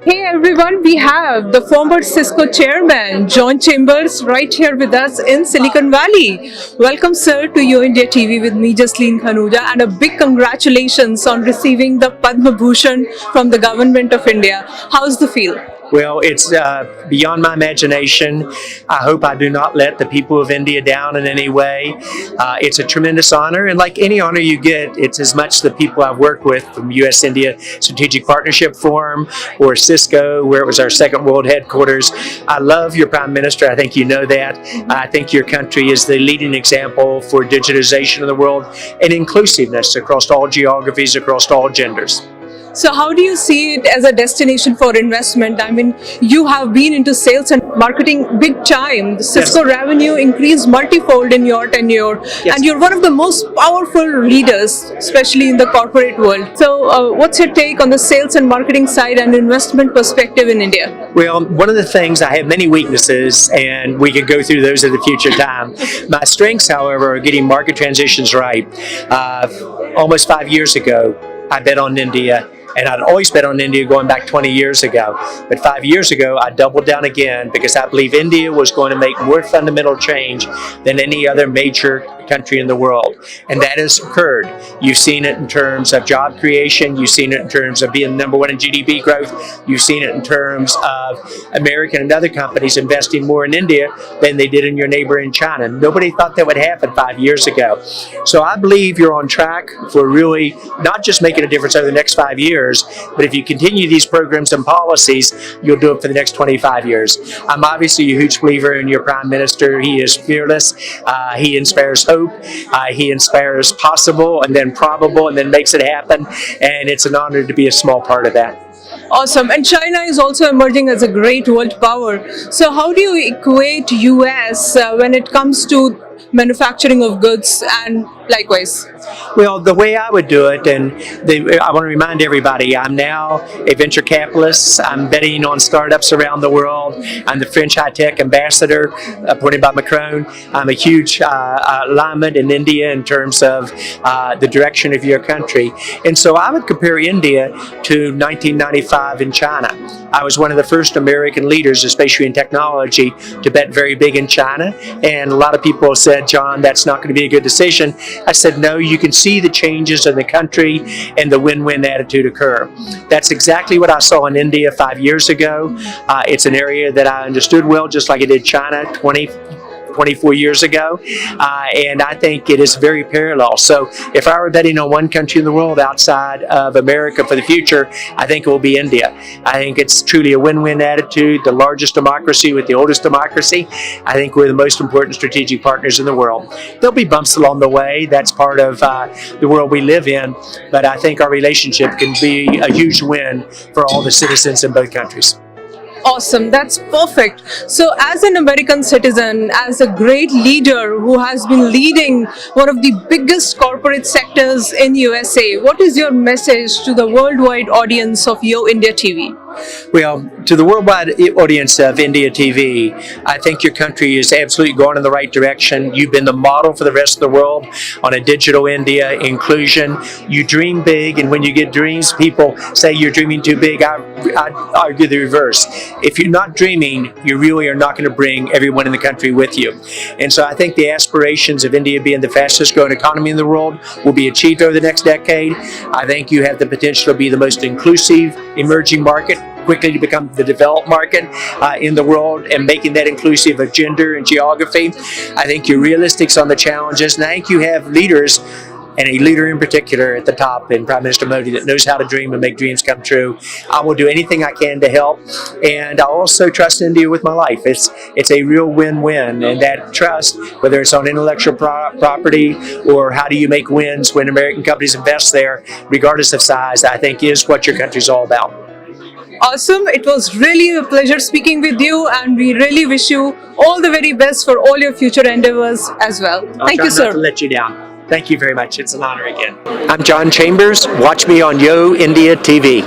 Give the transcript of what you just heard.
Hey everyone, we have the former Cisco chairman, John Chambers, right here with us in Silicon Valley. Welcome, sir, to Yo India TV with me, Jasleen Khanuja, and a big congratulations on receiving the Padma Bhushan from the Government of India. How's the feel? Well, it's beyond my imagination. I hope I do not let the people of India down in any way. It's a tremendous honor, and like any honor you get, it's as much the people I've worked with from U.S.-India Strategic Partnership Forum or Cisco, where it was our second world headquarters. I love your Prime Minister. I think you know that. I think your country is the leading example for digitization of the world and inclusiveness across all geographies, across all genders. So how do you see it as a destination for investment? I mean, you have been into sales and marketing big time. The Cisco revenue increased multifold in your tenure, and you're one of the most powerful leaders, especially in the corporate world. So what's your take on the sales and marketing side and investment perspective in India? Well, one of the things, I have many weaknesses, and we could go through those at a future time. My strengths, however, are getting market transitions right. Almost 5 years ago, I bet on India. And I'd always bet on India going back 20 years ago. But 5 years ago, I doubled down again because I believe India was going to make more fundamental change than any other major country in the world. And that has occurred. You've seen it in terms of job creation. You've seen it in terms of being #1 in GDP growth. You've seen it in terms of American and other companies investing more in India than they did in your neighbor in China. Nobody thought that would happen 5 years ago. So I believe you're on track for really not just making a difference over the next 5 years, but if you continue these programs and policies, you'll do it for the next 25 years. I'm obviously a huge believer in your Prime Minister. He is fearless. He inspires hope. He inspires possible and then probable and then makes it happen. And it's an honor to be a small part of that. Awesome. And China is also emerging as a great world power. So how do you equate US when it comes to manufacturing of goods and likewise? Well, the way I would do it, and I want to remind everybody, I'm now a venture capitalist. I'm betting on startups around the world. I'm the French high-tech ambassador appointed by Macron. I'm a huge alignment in India in terms of the direction of your country. And so I would compare India to 1995 in China. I was one of the first American leaders, especially in technology, to bet very big in China. And a lot of people said, John, that's not going to be a good decision. I said, no, you can see the changes in the country and the win-win attitude occur. That's exactly what I saw in India 5 years ago. It's an area that I understood well, just like I did China 24 years ago, and I think it is very parallel. So if I were betting on one country in the world outside of America for the future, I think it will be India. I think it's truly a win-win attitude, the largest democracy with the oldest democracy. I think we're the most important strategic partners in the world. There'll be bumps along the way. That's part of the world we live in, but I think our relationship can be a huge win for all the citizens in both countries. Awesome, that's perfect. So as an American citizen, as a great leader who has been leading one of the biggest corporate sectors in USA, what is your message to the worldwide audience of Yo India TV? Well, to the worldwide audience of India TV, I think your country is absolutely going in the right direction. You've been the model for the rest of the world on a digital India inclusion. You dream big, and when you get dreams, people say you're dreaming too big. I argue the reverse. If you're not dreaming, you really are not going to bring everyone in the country with you. And so I think the aspirations of India being the fastest growing economy in the world will be achieved over the next decade. I think you have the potential to be the most inclusive emerging market, quickly to become the developed market in the world, and making that inclusive of gender and geography. I think you're realistic on the challenges, and I think you have leaders, and a leader in particular at the top in Prime Minister Modi, that knows how to dream and make dreams come true. I will do anything I can to help, and I also trust India with my life. It's a real win-win, and that trust, whether it's on intellectual property or how do you make wins when American companies invest there, regardless of size, I think is what your country's all about. Awesome. It was really a pleasure speaking with you, and we really wish you all the very best for all your future endeavors as well. Thank you, sir. I'll try not to let you down. Thank you very much. It's an honor again. I'm John Chambers. Watch me on Yo India TV.